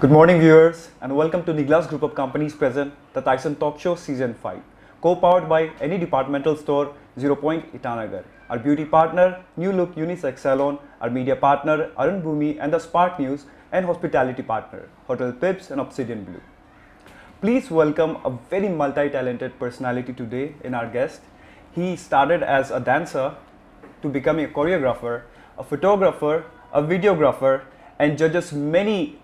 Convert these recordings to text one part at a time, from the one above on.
Good morning, viewers, and welcome to Niglas Group of Companies present the Tyson Talk Show Season 5, co-powered by any departmental store, 0 Point Itanagar. Our beauty partner, New Look Unisex Salon, our media partner, Arun Bhumi, and the Spark News, and hospitality partner, Hotel Pips and Obsidian Blue. Please welcome a very multi-talented personality today in our guest. He started as a dancer to becoming a choreographer, a photographer, a videographer, and judges many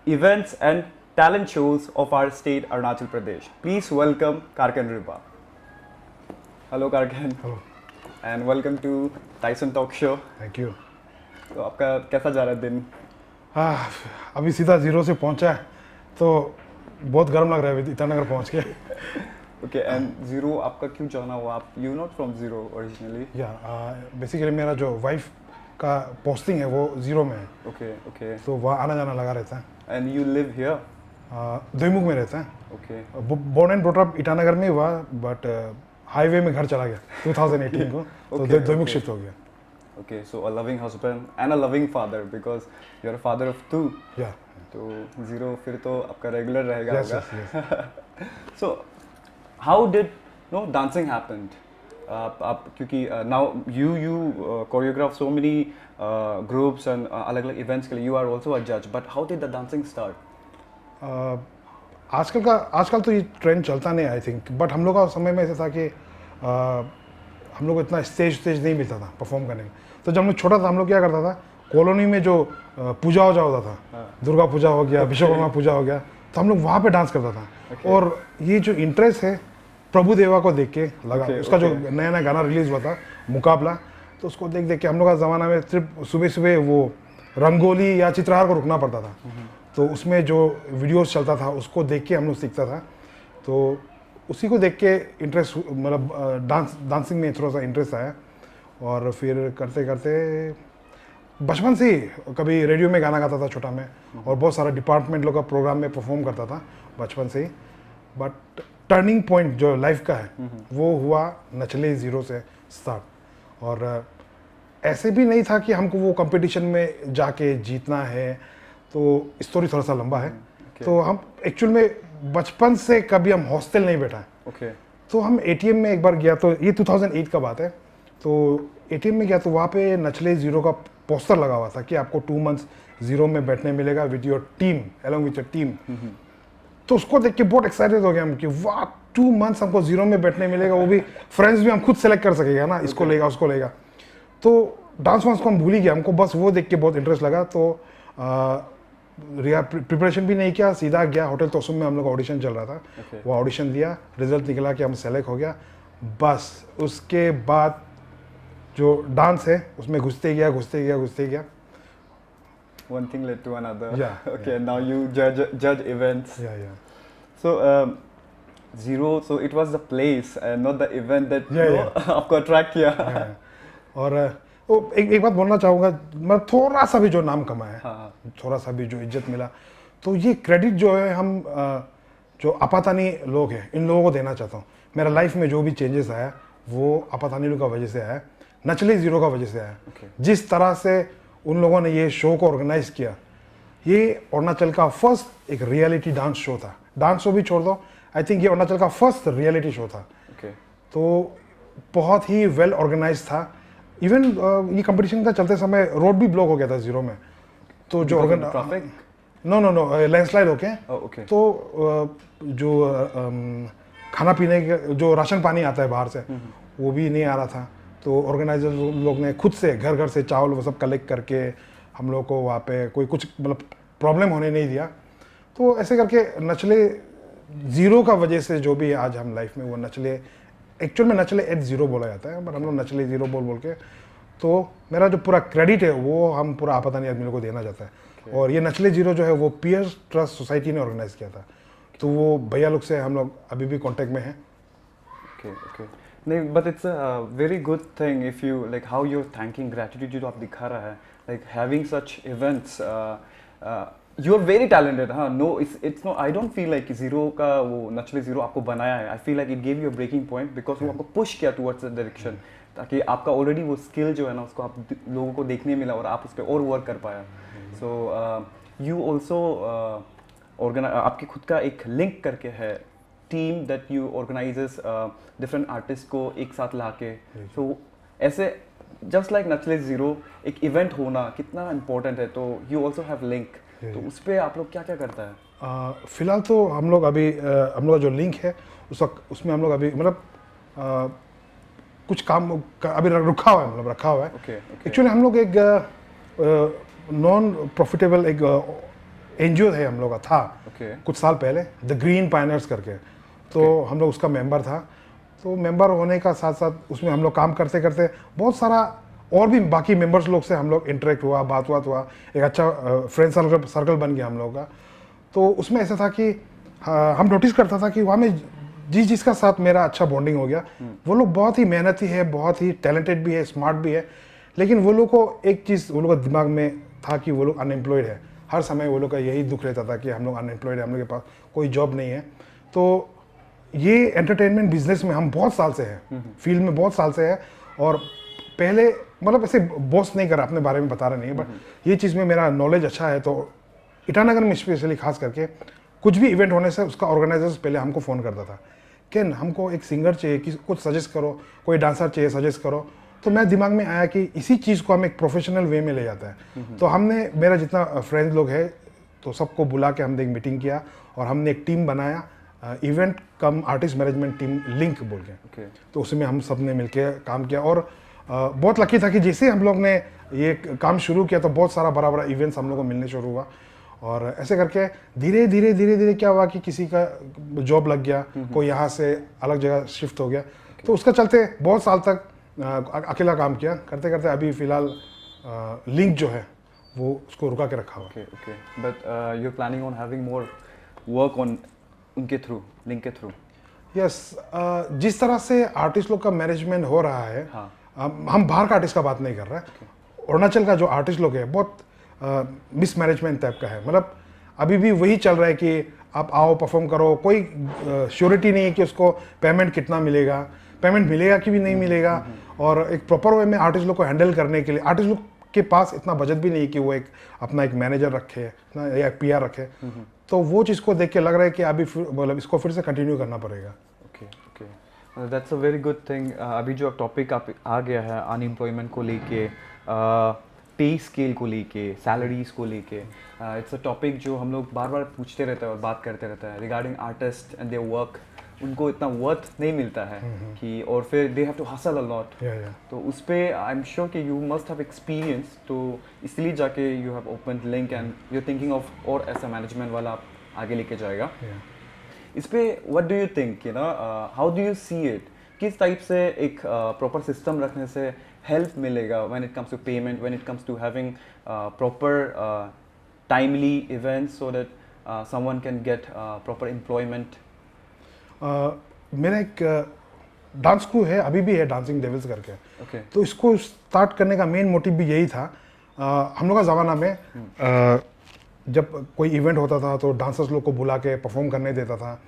events and talent shows of our state, Arunachal Pradesh. Please welcome Karkan Riba. Hello Karkan. Hello. And welcome to Tyson Talk Show. Thank you. तो आपका कैसा जा रहा है दिन? अभी सीधा zero से पहुंचा है तो बहुत गर्म लग रहा है ईटानगर पहुंच के। Okay, and Zero आपका क्यों जाना हुआ? आप you not from Zero originally? या बेसिकली मेरा जो वाइफ का पोस्टिंग है वो जीरो में है। Okay, okay. तो वहाँ आना जाना लगा रहता है। And you live here? Doimukh में रहता है। Okay. Born and brought up Itanagar में हुआ बट हाईवे में घर चला गया 2018 को। तो दोईमुख शिफ्ट हो गया। Okay, so a loving husband and a loving father because you're a father of two. या तो Zero फिर तो आपका रेगुलर रहेगा Yes, होगा। yes, So how did dancing happened? आप क्योंकि now you choreograph so many groups and अलग-अलग events के लिए you are also a judge, but how did the dancing start? आजकल तो ये ट्रेंड चलता नहीं आई थिंक, बट हम लोग का समय में ऐसा था कि हम लोग को इतना स्टेज नहीं मिलता था परफॉर्म करने में। तो जब हम लोग छोटा था हम लोग क्या करता था, कॉलोनी में जो पूजा होता था, दुर्गा पूजा हो गया, विश्वकर्मा पूजा हो गया, तो हम लोग वहाँ पे डांस करता था। और ये जो इंटरेस्ट है प्रभु देवा को देख के लगा। उसका जो नया नया गाना रिलीज हुआ था मुकाबला, तो उसको देख के हम लोग का ज़माना में सिर्फ सुबह सुबह वो रंगोली या चित्रहार को रुकना पड़ता था। तो उसमें जो वीडियोस चलता था उसको देख के हम लोग सीखता था। तो उसी को देख के इंटरेस्ट, मतलब डांसिंग में थोड़ा सा इंटरेस्ट आया। और फिर करते करते बचपन से ही कभी रेडियो में गाना गाता था छोटा में, और बहुत सारा डिपार्टमेंट लोग का प्रोग्राम में परफॉर्म करता था बचपन से ही। बट टर्निंग पॉइंट जो लाइफ का है वो हुआ नचले जीरो से स्टार्ट। और ऐसे भी नहीं था कि हमको वो कंपटीशन में जाके जीतना है, तो स्टोरी थोड़ा सा लंबा है। तो हम एक्चुअल में बचपन से कभी हम हॉस्टल नहीं बैठा है। तो हम एटीएम में एक बार गया, तो ये 2008 का बात है। तो एटीएम में गया तो वहाँ पे नचले जीरो का पोस्टर लगा हुआ था कि आपको 2 मंथ्स जीरो में बैठने मिलेगा with your team, along with your team. तो उसको देख के बहुत एक्साइटेड हो गया हम कि वाह 2 मंथ्स हमको जीरो में बैठने मिलेगा, वो भी फ्रेंड्स भी हम खुद सेलेक्ट कर सकेगा ना, इसको लेगा उसको लेगा। तो डांस वांस को हम भूल ही गया, हमको बस वो देख के बहुत इंटरेस्ट लगा। तो प्रिपरेशन भी नहीं किया, सीधा गया होटल तोसुम में, हम लोग ऑडिशन चल रहा था। वो ऑडिशन दिया, रिजल्ट निकला कि हम सेलेक्ट हो गया। बस उसके बाद जो डांस है उसमें घुसते गया। One thing led to another. Yeah. Okay, Yeah. now you judge events. Yeah. So Zero, so it was the place and not the event that Yeah. आपको attract किया. और एक बात बोलना चाहूँगा, मैं थोड़ा सा भी जो नाम कमाया, हाँ. थोड़ा सा भी जो इज्जत मिला, तो ये क्रेडिट जो है हम जो आपातानी लोग हैं इन लोगों को देना चाहता हूँ। मेरा लाइफ में जो भी चेंजेस आया वो आपातानी लोग का वजह से आया, नचले जीरो का वजह से आया। जिस तरह से उन लोगों ने ये शो को ऑर्गेनाइज किया, ये अरुणाचल का फर्स्ट एक रियलिटी डांस शो था। डांस शो भी छोड़ दो, आई थिंक ये अरुणाचल का फर्स्ट रियलिटी शो था। तो बहुत ही वेल ऑर्गेनाइज था। इवन ये कंपटीशन का चलते समय रोड भी ब्लॉक हो गया था जीरो में। तो जो नो लैंडस्लाइड हो के तो जो खाना पीने के जो राशन पानी आता है बाहर से वो भी नहीं आ रहा था। तो ऑर्गेनाइजर लोग ने खुद से घर से चावल वो सब कलेक्ट करके हम लोग को वहाँ पे कोई कुछ मतलब प्रॉब्लम होने नहीं दिया। तो ऐसे करके नचले जीरो का वजह से जो भी आज हम लाइफ में वो नचले, एक्चुअल में नचले एट जीरो बोला जाता है, बट हम लोग नचले जीरो बोल के, तो मेरा जो पूरा क्रेडिट है वो हम पूरा आपातानी आदमी लोग को देना चाहता है। और ये नचले जीरो जो है वो पीयर्स ट्रस्ट सोसाइटी ने ऑर्गेनाइज किया था। तो वो भैया लोग से हम लोग अभी भी कॉन्टेक्ट में हैं। नहीं, but it's a very good thing if you like how you're thanking gratitude जो आप दिखा रहा है, like having such events. You're very talented, हाँ. No, it's no. I don't feel like Zero का वो नचले Zero आपको बनाया है. I feel like it gave you a breaking point because वो आपको push किया towards the direction, ताकि आपका already वो skill जो है ना उसको आप लोगों को देखने मिला और आप उस पर और work कर पाया. So you also आपकी खुद का एक लिंक करके है team that you organises different artist को एक साथ लाके, तो ऐसे जस्ट लाइक नचले ज़ीरो एक इवेंट होना कितना इम्पोर्टेंट है, तो यू ऑल्सो हैव लिंक, तो उस पर आप लोग क्या क्या करता है? फिलहाल तो हम लोग अभी हम लोग का जो लिंक है उसमें हम लोग अभी मतलब कुछ काम अभी रुका हुआ है, मतलब रखा हुआ है। एक्चुअली हम लोग एक नॉन प्रॉफिटेबल एक एनजीओ है हम लोग का था कुछ साल पहले, द ग्रीन पायनियर्स करके, तो हम लोग उसका मेंबर था। तो मेंबर होने का साथ साथ उसमें हम लोग काम करते करते बहुत सारा और भी बाकी मेंबर्स लोग से हम लोग इंटरेक्ट हुआ, बात हुआ, एक अच्छा फ्रेंड सर्कल बन गया हम लोग का। तो उसमें ऐसा था कि हम नोटिस करता था कि वहाँ में जिसका साथ मेरा अच्छा बॉन्डिंग हो गया, वो लोग बहुत ही मेहनती है, बहुत ही टैलेंटेड भी है, स्मार्ट भी है, लेकिन वो लोग को एक चीज़ वो लोग का दिमाग में था कि वो लोग अनएम्प्लॉयड है। हर समय वो लोग का यही दुख रहता था कि हम लोग अनएम्प्लॉयड है, हम लोग के पास कोई जॉब नहीं है। तो ये एंटरटेनमेंट बिजनेस में हम बहुत साल से हैं, फील्ड में बहुत साल से है, और पहले मतलब ऐसे बॉस नहीं करा, अपने बारे में बता रहे नहीं है, बट ये चीज़ में मेरा नॉलेज अच्छा है। तो ईटानगर में स्पेशली खास करके कुछ भी इवेंट होने से उसका ऑर्गेनाइजर्स पहले हमको फ़ोन करता था कि हमको एक सिंगर चाहिए, कुछ सजेस्ट करो, कोई डांसर चाहिए सजेस्ट करो। तो मेरे दिमाग में आया कि इसी चीज़ को हम एक प्रोफेशनल वे में ले जाता है। तो हमने मेरा जितना फ्रेंड्स लोग है तो सबको बुला के हमने एक मीटिंग किया और हमने एक टीम बनाया, इवेंट कम आर्टिस्ट मैनेजमेंट टीम लिंक बोल के। तो उसमें हम सब ने मिलकर काम किया और बहुत लकी था कि जैसे हम लोग ने ये काम शुरू किया तो बहुत सारा बड़ा बड़ा इवेंट्स हम लोग को मिलने शुरू हुआ। और ऐसे करके धीरे धीरे क्या हुआ कि किसी का जॉब लग गया, कोई यहाँ से अलग जगह शिफ्ट हो गया। तो उसका चलते बहुत साल तक अकेला काम किया, करते करते अभी फिलहाल लिंक जो है वो उसको रुका के रखा हुआ। Okay but you are planning on having more work on उनके थ्रू, लिंक के थ्रू? यस, जिस तरह से आर्टिस्ट लोग का मैनेजमेंट हो रहा है, हाँ। हम बाहर का आर्टिस्ट का बात नहीं कर रहे हैं। अरुणाचल का जो आर्टिस्ट लोग है बहुत मिसमैनेजमेंट टाइप का है, मतलब अभी भी वही चल रहा है कि आप आओ परफॉर्म करो, कोई श्योरिटी नहीं है कि उसको पेमेंट कितना मिलेगा, पेमेंट मिलेगा कि भी नहीं मिलेगा। और एक प्रॉपर वे में आर्टिस्ट लोग को हैंडल करने के लिए आर्टिस्ट लोग के पास इतना बजट भी नहीं है कि वो एक अपना एक मैनेजर रखे या पीआर रखे। तो वो चीज़ को देख के लग रहा है कि अभी मतलब इसको फिर से कंटिन्यू करना पड़ेगा। Okay that's a very good thing. अभी जो टॉपिक आ गया है अनएम्प्लॉयमेंट को लेके, पे स्केल को लेके, सैलरीज को लेके, इट्स अ टॉपिक जो हम लोग बार बार पूछते रहते हैं और बात करते रहते हैं regarding artist and their work. उनको इतना वर्थ नहीं मिलता है कि, और फिर they have to hustle a lot. तो उस पर आई एम श्योर कि यू मस्ट हैव एक्सपीरियंस, तो इसलिए जाके you have open link and you are thinking of और ऐसा मैनेजमेंट वाला आप आगे लेके जाएगा। इस पे what do you think, you know, how do you see it? किस टाइप से एक प्रॉपर सिस्टम रखने से हेल्प मिलेगा when it comes to payment, when it comes to having proper timely events so that someone can get proper employment? मेरा एक dance crew है, अभी भी है, डांसिंग डेविल्स करके। तो इसको स्टार्ट करने का मेन मोटिव भी यही था। हम लोग का ज़माना में जब कोई इवेंट होता था तो डांसर्स लोग को बुला के परफॉर्म करने देता था।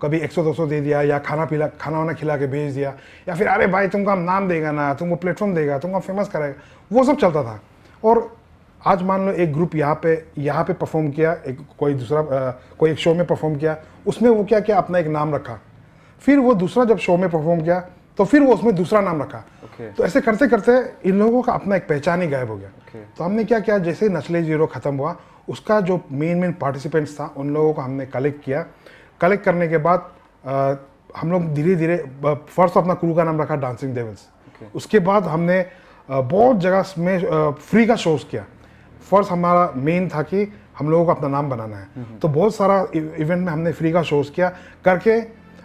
कभी 100-200 दे दिया, या खाना वाना खिला के भेज दिया, या फिर अरे भाई तुमको हम नाम देगा ना, तुमको प्लेटफॉर्म देगा, तुमको फेमस करेगा, वो सब चलता था। और आज मान लो एक ग्रुप यहाँ पे परफॉर्म किया, कोई एक शो में परफॉर्म किया, उसमें वो क्या किया, अपना एक नाम रखा। फिर वो दूसरा जब शो में परफॉर्म किया तो फिर वो उसमें दूसरा नाम रखा। तो ऐसे करते करते इन लोगों का अपना एक पहचान ही गायब हो गया। तो हमने क्या किया, जैसे नचले ज़ीरो ख़त्म हुआ, उसका जो मेन पार्टिसिपेंट्स था उन लोगों को हमने कलेक्ट किया। कलेक्ट करने के बाद हम लोग धीरे धीरे फर्स्ट अपना क्रू का नाम रखा डांसिंग डेविल्स। उसके बाद हमने बहुत जगह में फ्री का शोज़ किया। फर्स्ट हमारा मेन था कि हम लोगों को अपना नाम बनाना है, तो बहुत सारा इवेंट में हमने फ्री का शोज़ किया करके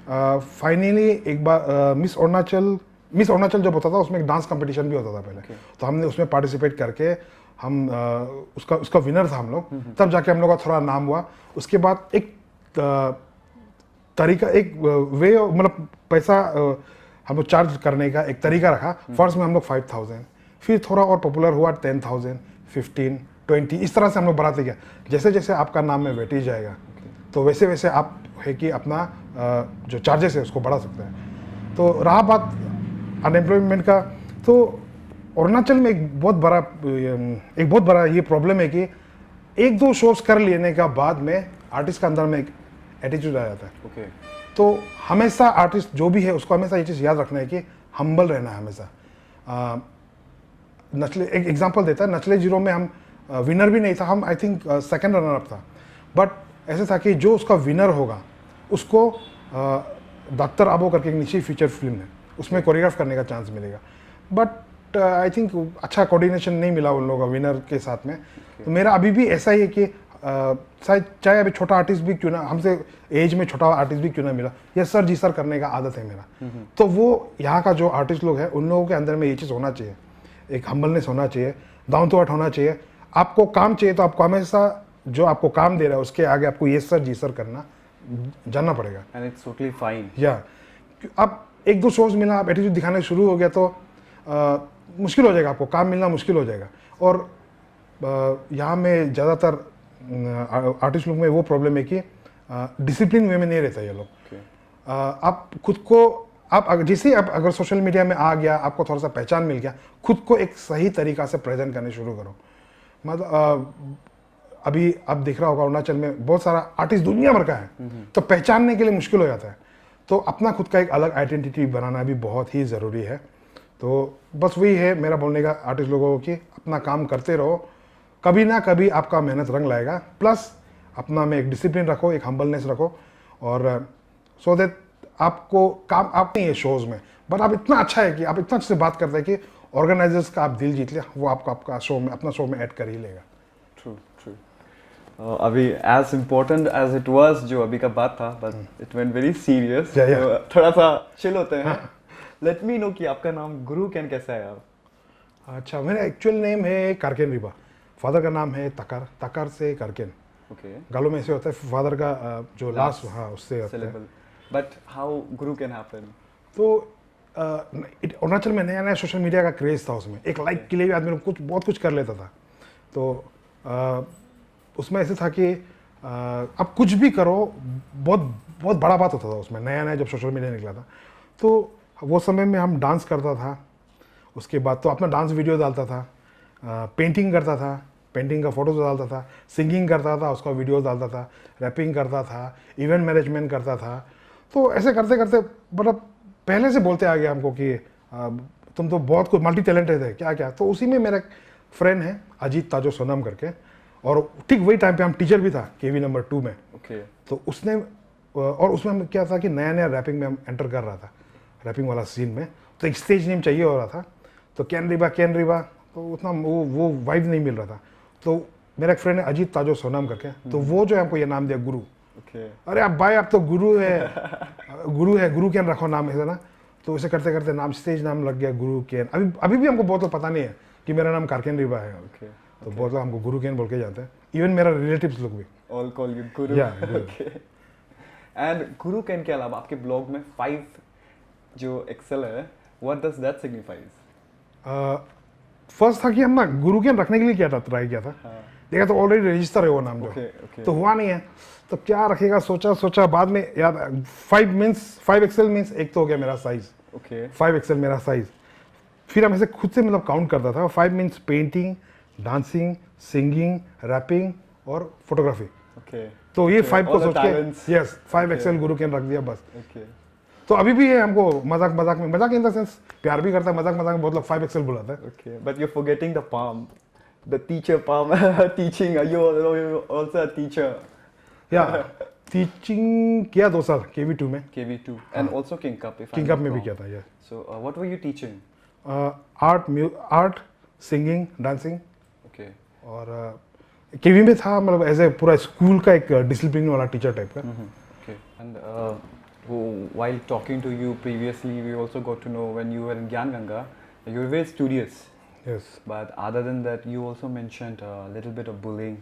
फाइनली एक बार मिस अरुणाचल जब होता था उसमें एक डांस कंपटीशन भी होता था पहले। तो हमने उसमें पार्टिसिपेट करके हम उसका विनर था हम लोग, तब जाके हम लोग का थोड़ा नाम हुआ। उसके बाद एक तरीका, एक वे, मतलब पैसा हम लोग चार्ज करने का एक तरीका रखा। फर्स्ट में हम लोग 5000, फिर थोड़ा और पॉपुलर हुआ 10,000, 15, 20, इस तरह से हम लोग बढ़ाते गया। जैसे जैसे आपका नाम में वेटेज जाएगा तो वैसे वैसे आप है कि अपना जो चार्जेस है उसको बढ़ा सकते हैं। तो रहा बात अनएम्प्लॉयमेंट का, तो अरुणाचल में एक बहुत बड़ा ये प्रॉब्लम है कि 1-2 शोज कर लेने का बाद में आर्टिस्ट का अंदर में एक एटीट्यूड आ जाता है। ओके। तो हमेशा आर्टिस्ट जो भी है उसको हमेशा ये चीज़ याद रखना है कि हम्बल रहना है हमेशा। नचले एक एग्जांपल देता है, नचले जीरो में हम विनर भी नहीं था, हम I think second runner up था, बट ऐसे था कि जो उसका विनर होगा उसको डॉक्टर आबो करके एक नीचे फीचर फिल्म है, उसमें कोरियोग्राफ करने का चांस मिलेगा। बट आई थिंक अच्छा कोऑर्डिनेशन नहीं मिला उन लोगों का विनर के साथ में। तो मेरा अभी भी ऐसा ही है कि शायद चाहे अभी छोटा आर्टिस्ट भी क्यों ना, हमसे एज में छोटा आर्टिस्ट भी क्यों ना मिला, ये सर जी सर करने का आदत है मेरा। तो वो यहाँ का जो आर्टिस्ट लोग हैं उन लोगों के अंदर में ये चीज़ होना चाहिए, एक हम्बलनेस होना चाहिए, डाउन टू अर्थ होना चाहिए। आपको काम चाहिए तो आपको हमेशा जो आपको काम दे रहा है उसके आगे आपको ये सर जी सर करना जानना पड़ेगा। And it's totally fine. या अब एक दो शोज मिला, आप एटीट्यूड दिखाने शुरू हो गया तो मुश्किल हो जाएगा, आपको काम मिलना मुश्किल हो जाएगा। और यहाँ में ज़्यादातर आर्टिस्ट लोग में वो प्रॉब्लम है कि डिसिप्लिन वे में नहीं रहता ये लोग। आप खुद को जैसे ही आप अगर सोशल मीडिया में आ गया, आपको थोड़ा सा पहचान मिल गया, खुद को एक सही तरीका से प्रेजेंट करने शुरू करो। मतलब अभी आप देख रहा होगा अरुणाचल में बहुत सारा आर्टिस्ट दुनिया भर का है, तो पहचानने के लिए मुश्किल हो जाता है। तो अपना खुद का एक अलग आइडेंटिटी बनाना भी बहुत ही ज़रूरी है। तो बस वही है मेरा बोलने का आर्टिस्ट लोगों को कि अपना काम करते रहो, कभी ना कभी आपका मेहनत रंग लाएगा। प्लस अपना में एक डिसिप्लिन रखो, एक हम्बलनेस रखो, और सो दैट आपको काम आप नहीं है शोज़ में, बट आप इतना अच्छा है कि आप इतना अच्छे से बात करते हैं कि ऑर्गेनाइजर्स का आप दिल जीत लिया, वो आपको आपका शो में अपना शो में ऐड कर ही लेगा। True true. अभी as important as it was जो अभी का बात था, but it went very serious. थोड़ा सा चिल होते हैं। लेट मी नो कि आपका नाम गुरु कैन कैसा है आप? अच्छा, मेरा एक्चुअल नेम है कारकेन रिबा, फादर का नाम है तकर, तकर से कारकेन। ओके। गालों में ऐसे होता है फादर का जो लास्ट, हाँ उससे होता है। But how Guru can happen? तो अरुणाचल में नया नया सोशल मीडिया का क्रेज था, उसमें एक लाइक के लिए भी आदमी कुछ बहुत कुछ कर लेता था। तो उसमें ऐसे था कि अब कुछ भी करो, बहुत बहुत बड़ा बात होता था उसमें, नया नया जब सोशल मीडिया निकला था। तो वो समय में हम डांस करता था, उसके बाद तो अपना डांस वीडियो डालता था, पेंटिंग करता था, पेंटिंग का फोटोज डालता था, सिंगिंग करता था, उसका वीडियो डालता था, रैपिंग करता था, इवेंट मैनेजमेंट करता था। तो ऐसे करते करते मतलब पहले से बोलते आ गया हमको कि तुम तो बहुत कुछ मल्टी टैलेंटेड है क्या क्या। तो उसी में मेरा एक फ्रेंड है अजीत ताजो सोनम करके, और ठीक वही टाइम पे हम टीचर भी था केवी नंबर 2 में। ओके। तो उसने, और उसमें हम क्या था कि नया नया रैपिंग में हम एंटर कर रहा था, रैपिंग वाला सीन में। तो एक स्टेज नेम चाहिए हो रहा था, तो कैन रिबा, तो उतना वो वाइब नहीं मिल रहा था। तो मेरा एक फ्रेंड है अजीत ताजो सोनम करके, तो वो जो है हमको ये नाम दिया गुरु। ओके। अरे आप भाई आप तो गुरु है, गुरु कैन रखो नाम है ना। तो उसे करते करते नाम, स्टेज नाम लग गया गुरु कैन। अभी भी हमको बहुत लोग पता नहीं है कि मेरा नाम कारकेन रिबा है। ओके। तो बहुत लोग हमको गुरु कैन बोल के जाते हैं, इवन मेरा रिलेटिव्स लोग भी। All call you Guru. Okay. And Guru can के अलावा आपके ब्लॉग में 5 जो एक्सेल है, what does that signifies? First था कि हम ना गुरु कैन रखने के लिए क्या था, ट्राई किया था। देखा तो ऑलरेडी रजिस्टर है वो नाम जो। ओके। तो हुआ नहीं है, तो क्या रखेगा सोचा बाद में याद 5 एक्सेल मीन्स एक तो हो गया मेरा साइज। ओके। 5 एक्सेल मेरा साइज। फिर हम ऐसे खुद से मतलब काउंट करता था। 5 means painting, dancing, singing, rapping और फोटोग्राफी। ओके। तो ये 5 को सोच के यस 5 एक्सेल गुरु कैन रख दिया बस। ओके। तो अभी भी है, हमको मजाक इन द सेंस प्यार भी करता है, मजाक में बहुत लोग 5 एक्सेल बुलाता है। Okay, but you are forgetting the palm, the teacher palm. Teaching, you also a teacher. या टीचिंग किया 2 साल KV2 में, KV2 and also King Cup. King cup में भी किया था। Yes. So what were you teaching? Art, singing, dancing. Okay. और केवी में था मतलब एज ए पूरा स्कूल का एक डिसिप्लिन वाला टीचर टाइप का। Okay. And while talking to you previously, we also got to know when you were in Gyan Ganga, you were very studious. Yes. But other than that, you also mentioned a little bit of bullying,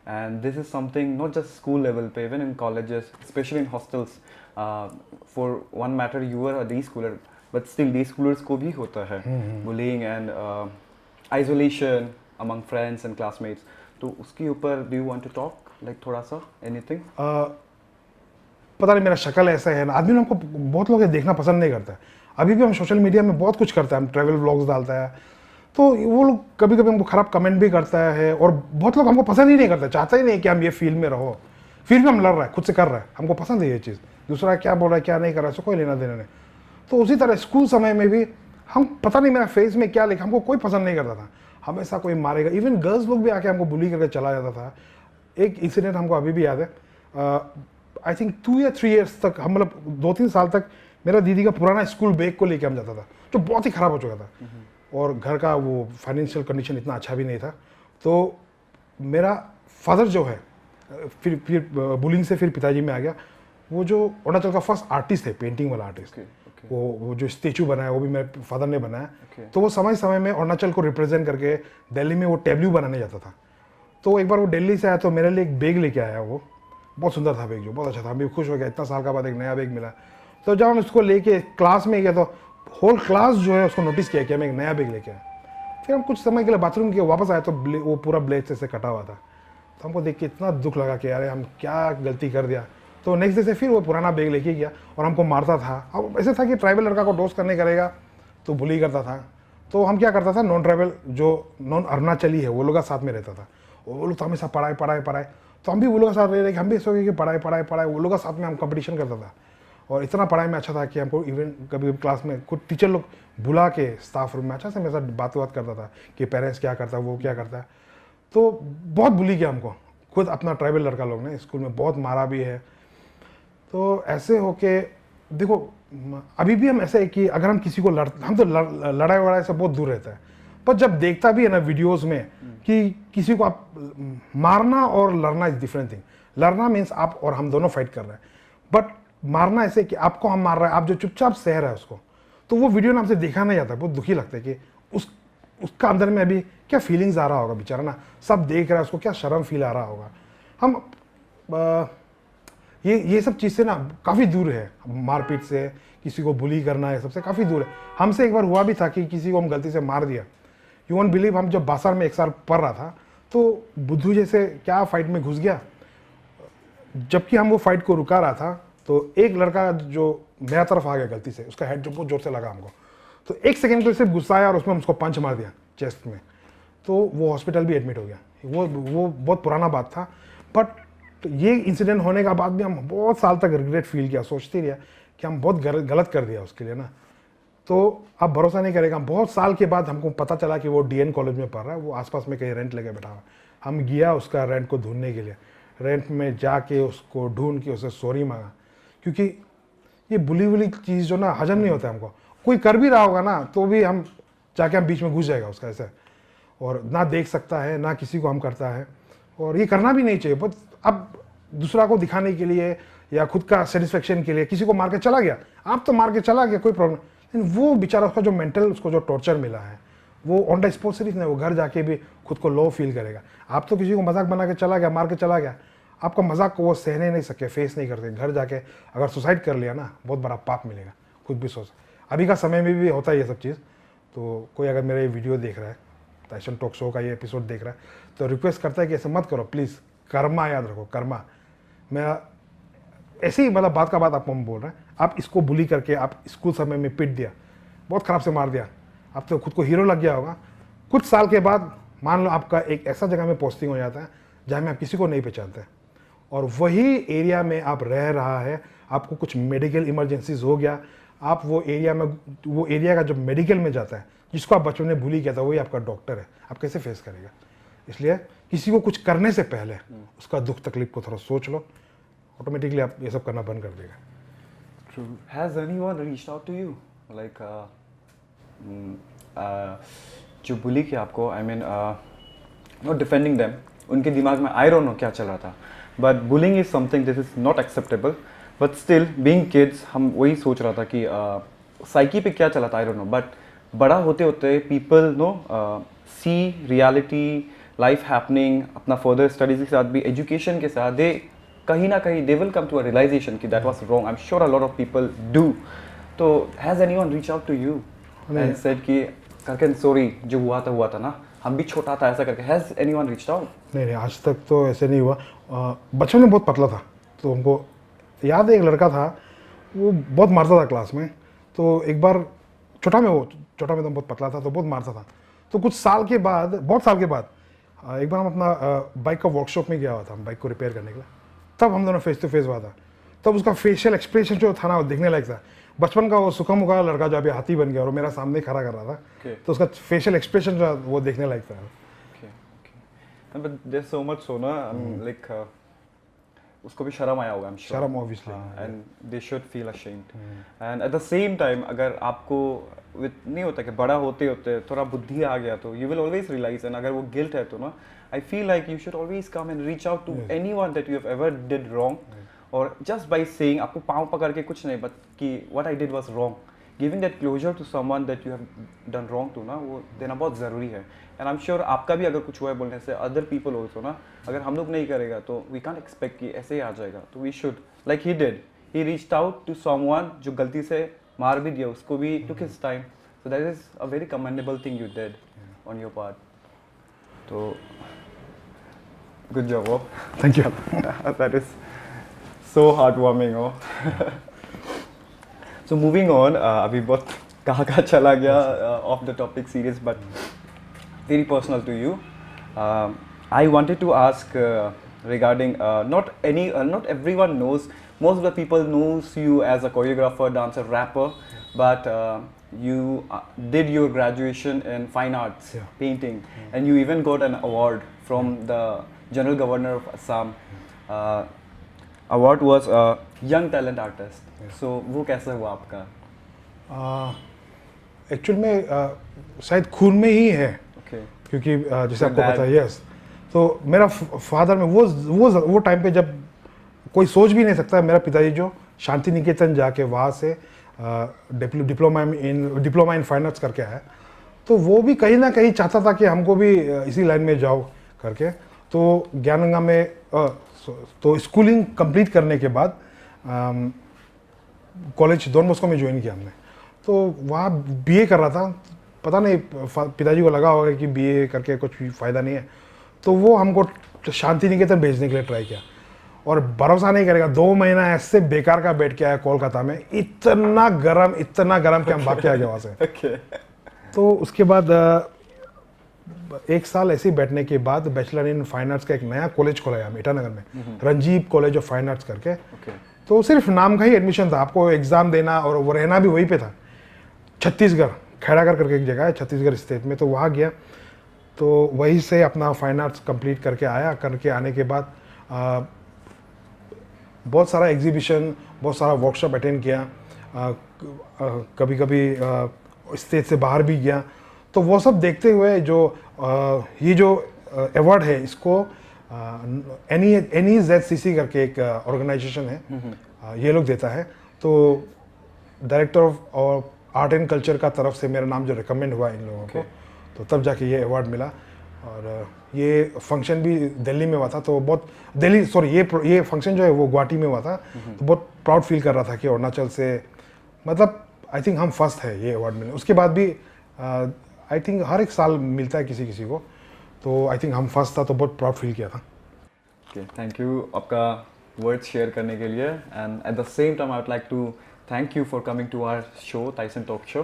and this is something not just school level, but even in colleges, especially in hostels. For one matter, you were a day schooler, but still day schoolers को भी होता है bullying and isolation among friends and classmates. तो उसके ऊपर do you want to talk like थोड़ा सा anything? पता नहीं मेरा शक्ल ऐसा है ना, आदमी हमको बहुत लोग देखना पसंद नहीं करता है। अभी भी हम सोशल मीडिया में बहुत कुछ करते हैं, हम ट्रैवल व्लॉग्स डालता है, तो वो लोग कभी कभी हमको ख़राब कमेंट भी करता है, और बहुत लोग हमको पसंद ही नहीं करते, चाहते ही नहीं कि हम ये फील्ड में रहो। फिर भी हम लड़ रहे हैं, खुद से कर रहे हैं, हमको पसंद है ये चीज़। दूसरा क्या बोल रहा है क्या नहीं कर रहा है इससे कोई लेना देना नहीं। तो उसी तरह स्कूल समय में भी हम, पता नहीं मेरा फेस में क्या लिखा, हमको कोई पसंद नहीं करता था, हमेशा कोई मारेगा, इवन गर्ल्स लोग भी आके हमको बुली करके चला जाता था। एक इंसिडेंट हमको अभी भी याद है, आई थिंक 2 या 3 ईयर्स तक हम, मतलब 2-3 साल तक मेरा दीदी का पुराना स्कूल बैग को लेके हम जाता था, जो बहुत ही ख़राब हो चुका था, और घर का वो फाइनेंशियल कंडीशन इतना अच्छा भी नहीं था। तो मेरा फादर जो है, फिर बुलिंग से फिर पिताजी में आ गया। वो जो अरुणाचल का फर्स्ट आर्टिस्ट है, पेंटिंग वाला आर्टिस्ट, वो जो स्टेचू बनाया वो भी मेरे फादर ने बनाया। तो वो समय समय में अरुणाचल को रिप्रेजेंट करके दिल्ली में वो टैब्लू बनाने जाता था। तो एक बार वो दिल्ली से आया तो मेरे लिए एक बैग लेके आया, वो बहुत सुंदर था बैग, जो बहुत अच्छा था, हम भी खुश हो गया, इतना साल का बाद एक नया बैग मिला। तो जब हम उसको लेके क्लास में गया तो होल क्लास जो है उसको नोटिस किया कि हम एक नया बैग लेके आए। फिर हम कुछ समय के लिए बाथरूम के वापस आए तो वो पूरा ब्लेड से कटा हुआ था। तो हमको देख के इतना दुख लगा कि यार हम क्या गलती कर दिया। तो नेक्स्ट डे से फिर वो पुराना बैग लेके गया और हमको मारता था। अब ऐसे था कि ट्राइबल लड़का को डोज करने करेगा तो बुली करता था। तो हम क्या करता था, नॉन ट्राइबल जो नॉन अरुणाचली है वो लोग का साथ में रहता था, वो लोग तो हमेशा पढ़ाई पढ़ाई पढ़ाई, तो हम भी वो लोग के साथ रह रहे कि हम भी सोचे कि पढ़ाई पढ़ाई पढ़ाई, वो लोग के साथ में हम कंपटीशन करता था। और इतना पढ़ाई में अच्छा था कि हमको इवन कभी क्लास में कुछ टीचर लोग बुला के स्टाफ रूम में अच्छा से मेरे साथ बात करता था कि पेरेंट्स क्या करता है, वो क्या करता है। तो बहुत बुली किया हमको, खुद अपना ट्राइबल लड़का लोग ने स्कूल में बहुत मारा भी है। तो ऐसे होके देखो, अभी भी हम ऐसे है कि अगर हम किसी को हम तो लड़ाई वड़ाई से बहुत दूर रहता है, पर जब देखता भी है ना वीडियोस में कि किसी को आप मारना और लड़ना इज डिफरेंट थिंग। लड़ना मीन्स आप और हम दोनों फाइट कर रहे हैं, बट मारना ऐसे कि आपको हम मार रहे हैं, आप जो चुपचाप सह रहे हैं उसको, तो वो वीडियो ना हमसे देखा नहीं जाता, बहुत दुखी लगता है कि उसका अंदर में अभी क्या फीलिंग्स आ रहा होगा बेचारा ना, सब देख रहा है उसको, क्या शर्म फील आ रहा होगा। हम ये सब चीज़ से ना काफ़ी दूर है, मारपीट से, किसी को बुली करना है, सबसे काफ़ी दूर है। हमसे एक बार हुआ भी था कि किसी को हम गलती से मार दिया। यू वोंट बिलीव, हम जब बासार में 1 साल पढ़ रहा था तो बुद्धू जैसे क्या फाइट में घुस गया। जबकि हम वो फाइट को रुका रहा था तो एक लड़का जो मेरा तरफ आ गया गलती से, उसका हेड जो बहुत जोर से लगा हमको, तो 1 सेकेंड के लिए सिर्फ गुस्सा आया और उसमें उसको पंच मार दिया चेस्ट में। तो वो हॉस्पिटल भी एडमिट हो गया। वो बहुत पुराना बात था, बट तो ये इंसिडेंट होने का बाद भी हम बहुत साल तक रिग्रेट फील किया, सोचते रहे कि हम बहुत गलत कर दिया उसके लिए ना। तो आप भरोसा नहीं करेगा, बहुत साल के बाद हमको पता चला कि वो DN कॉलेज में पढ़ रहा है, वो आसपास में कहीं रेंट लेके बैठा हुआ। हम गया उसका रेंट को ढूंढने के लिए, रेंट में जाके उसको ढूंढ के उसे सॉरी मांगा, क्योंकि ये बुली चीज़ जो ना हजम नहीं होता है हमको। कोई कर भी रहा होगा ना तो भी हम जाके हम बीच में घुस जाएगा उसका ऐसा, और ना देख सकता है ना किसी को हम करता है, और ये करना भी नहीं चाहिए। बट अब दूसरा को दिखाने के लिए या खुद का सेटिस्फेक्शन के लिए किसी को मार के चला गया, आप तो मार के चला गया, कोई प्रॉब्लम, लेकिन वो बेचारा उसका जो मेंटल उसको जो टॉर्चर मिला है वो ऑन द स्पॉट सिर्फ नहीं, वो घर जाके भी खुद को लो फील करेगा। आप तो किसी को मजाक बना के चला गया, मार के चला गया, आपका मजाक को वो सहने नहीं सके, फेस नहीं करते, घर जाके अगर सुसाइड कर लिया ना बहुत बड़ा पाप मिलेगा, खुद भी सोच। अभी का समय में भी होता है ये सब चीज़। तो कोई अगर मेरा ये वीडियो देख रहा है, टाइसन टॉक शो का ये एपिसोड देख रहा है, तो रिक्वेस्ट करता है कि ऐसे मत करो प्लीज़, कर्मा याद रखो, कर्मा। मैं ऐसे ही मतलब बात का बात आपको हम बोल रहे हैं, आप इसको बुली करके आप स्कूल समय में पिट दिया, बहुत ख़राब से मार दिया, आप तो खुद को हीरो लग गया होगा। कुछ साल के बाद मान लो आपका एक ऐसा जगह में पोस्टिंग हो जाता है जहाँ में आप किसी को नहीं पहचानते, और वही एरिया में आप रह रहा है, आपको कुछ मेडिकल इमरजेंसीज हो गया, आप वो एरिया का जो मेडिकल में जाता है, जिसको आप बचपन में बुली किया था वही आपका डॉक्टर है, आप कैसे फेस करेगा। इसलिए किसी को कुछ करने से पहले उसका दुख तकलीफ को थोड़ा सोच लो, ऑटोमेटिकली आप ये सब करना बंद कर देगा। True. Has anyone reached out to you? Like, जो बुली किया आपको, I mean, not defending them, उनके दिमाग में I don't know क्या चल रहा था, but bullying is something that is not acceptable, but still being kids हम वही सोच रहा था कि साइकी पे क्या चला था I don't know, but बड़ा होते होते people know see reality, life happening, अपना further studies के साथ भी education के साथ they कहीं ना कहीं they will come to a realization कि that was wrong. I'm sure a lot of people do. तो has anyone reached out to you and said कि करके sorry जो हुआ था ना, हम भी छोटा था ऐसा करके, has anyone reached out? नहीं, आज तक तो ऐसे नहीं हुआ। बचपन में बहुत पतला था, तो हमको याद है एक लड़का था, वो बहुत मारता था क्लास में। तो एक बार छोटा में तो बहुत पतला था तो बहुत मारता था। तो बहुत साल के बाद एक बार हम अपना बाइक का वर्कशॉप में गया हुआ था, हम बाइक को रिपेयर करने के लिए। तब हम दोनों फेस टू फेस हुआ था। तब उसका फेशियल एक्सप्रेशन जो था ना वो देखने लायक था। बचपन का वो सुखा मुखा लड़का जो अभी हाथी बन गया और मेरा सामने खड़ा कर रहा था, Okay. तो उसका फेशियल एक्सप्रेशन जो वो देखने लायक था। Okay, okay. But there's so much so ना, like उसको भी शर्म आया होगा, I'm sure. शर्म obviously. And they should feel ashamed. And at the same time, अगर आपको नहीं होता कि बड़ा होते होते थोड़ा बुद्धि आ गया तो you will always realize, and अगर वो guilt है तो ना, I feel like you should always come and reach out to anyone that you have ever did wrong, or just by saying, आपको पाँव पकड़ के कुछ नहीं, but कि what I did was wrong, giving that closure to someone that you have done wrong to ना, वो देना बहुत ज़रूरी है। And I'm sure आपका भी अगर कुछ हुआ है बोलने से, other people also ना, अगर हम लोग नहीं करेगा तो we can't expect कि ऐसे ही आ जाएगा। तो we should, like he did, he reached out to someone जो गलती से मार भी दिया उसको भी, took his time, so that is a very commendable thing you did on your part। तो good job, oh। Thank you. That is so heartwarming, oh। So moving on, अभी बहुत कहाँ चला गया off the topic serious, but very personal to you. I wanted to ask regarding not everyone knows. Most of the people knows you as a choreographer, dancer, rapper, but you did your graduation in fine arts, painting, and you even got an award from the General Governor of Assam. Award was Young Talent Artist. So वो कैसे हुआ आपका? Actual में शायद खून में ही है, Okay. क्योंकि जैसे आपको पता है, यस, तो मेरा फादर में वो टाइम पे जब कोई सोच भी नहीं सकता, मेरा पिताजी जो शांति निकेतन जाके वहाँ से डिप्लोमा इन फाइन आर्ट्स करके आया, तो वो भी कहीं ना कहीं चाहता था कि हमको भी इसी लाइन में जाओ करके। तो ज्ञानगंगा में तो स्कूलिंग कंप्लीट करने के बाद कॉलेज डॉन बॉस्को में ज्वाइन किया हमने। तो वहाँ बीए कर रहा था, पता नहीं पिताजी को लगा होगा कि बीए करके कुछ फ़ायदा नहीं है, तो वो हमको शांति निकेतन भेजने के लिए ट्राई किया। और भरोसा नहीं करेगा, 2 महीना ऐसे बेकार का बैठ के आया कोलकाता में, इतना गरम कि हम भाग के आ गए वहाँ से। Okay. तो उसके बाद 1 साल ऐसे ही बैठने के बाद बैचलर इन फाइन आर्ट्स का एक नया कॉलेज खोला है ईटानगर में, Ranjeev college of fine arts करके। Okay. तो सिर्फ नाम का ही एडमिशन था, आपको एग्ज़ाम देना और वो रहना भी वहीं पे था। छत्तीसगढ़, खैरागढ़ करके एक जगह है छत्तीसगढ़ स्टेट में, तो वहाँ गया, तो वहीं से अपना फाइन आर्ट्स कंप्लीट करके आया। करके आने के बाद बहुत सारा एग्जीबिशन, बहुत सारा वर्कशॉप अटेंड किया, कभी कभी स्टेट से बाहर भी गया। तो वो सब देखते हुए जो ये जो अवार्ड है, इसको NEZCC करके एक ऑर्गेनाइजेशन है, ये लोग देता है। तो director of art and culture का तरफ से मेरा नाम जो रिकमेंड हुआ इन लोगों को, तो तब जाके ये अवार्ड मिला। और ये फंक्शन भी दिल्ली में हुआ था, तो बहुत ये फंक्शन जो है वो गुवाहाटी में हुआ था, तो बहुत प्राउड फील कर रहा था कि अरुणाचल से, मतलब आई थिंक हम फर्स्ट है ये अवार्ड मिलने। उसके बाद भी आई थिंक हर एक साल मिलता है किसी को, तो आई थिंक हम फर्स्ट था, तो बहुत प्राउड फील किया था। Okay, थैंक यू आपका वर्ड्स शेयर करने के लिए, and at the same time I would like to thank you for coming to our show, Tyson talk show.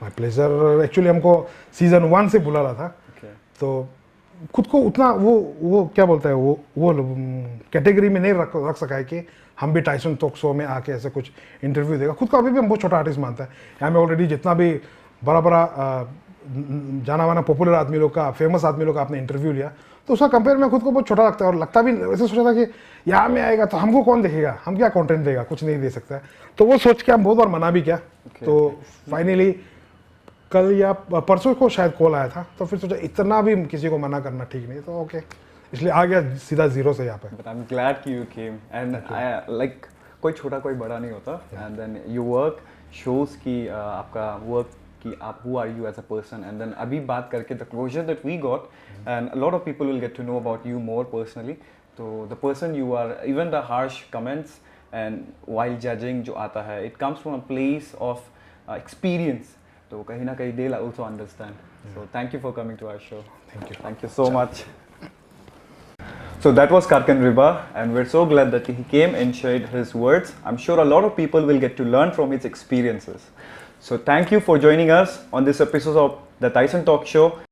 My pleasure. Actually हमको सीजन 1 से बुला रहा था, Okay. तो खुद को उतना वो क्या बोलता है, वो कैटेगरी में नहीं रख सका है कि हम भी टाइसन टॉक शो में आके ऐसे कुछ इंटरव्यू देगा। खुद को अभी भी हम बहुत छोटा आर्टिस्ट मानता है। यहाँ में ऑलरेडी जितना भी बड़ा जाना माना पॉपुलर आदमी लोग का, फेमस आदमी लोग का आपने इंटरव्यू लिया, तो उसका कंपेयर में खुद को बहुत छोटा लगता है। और लगता भी वैसे सोचा था कि यहाँ में आएगा तो हमको कौन देखेगा, हम क्या कंटेंट देगा, कुछ नहीं दे सकता है। तो वो सोच के हम बहुत बार मना भी किया। तो फाइनली कल या परसों को शायद कॉल आया था, तो फिर सोचा इतना भी किसी को मना करना ठीक नहीं, तो ओके, इसलिए आ गया सीधा 0 से यहाँ पे। बट आई एम ग्लैड कि यू केम, एंड लाइक कोई छोटा कोई बड़ा नहीं होता, and then you work shows की आपका वर्क कि आप who are you as a person, and then अभी बात करके the closure that we got, and a lot of people will get to know about you more personally, so the person you are, even the harsh comments and while judging जो आता है, it comes from a place of experience, तो कहीं ना कहीं they'll also understand, so thank you for coming to our show. Thank you so much. So that was Karkan Riba, and we're so glad that he came and shared his words. I'm sure a lot of people will get to learn from his experiences. So thank you for joining us on this episode of the Tyson Talk Show.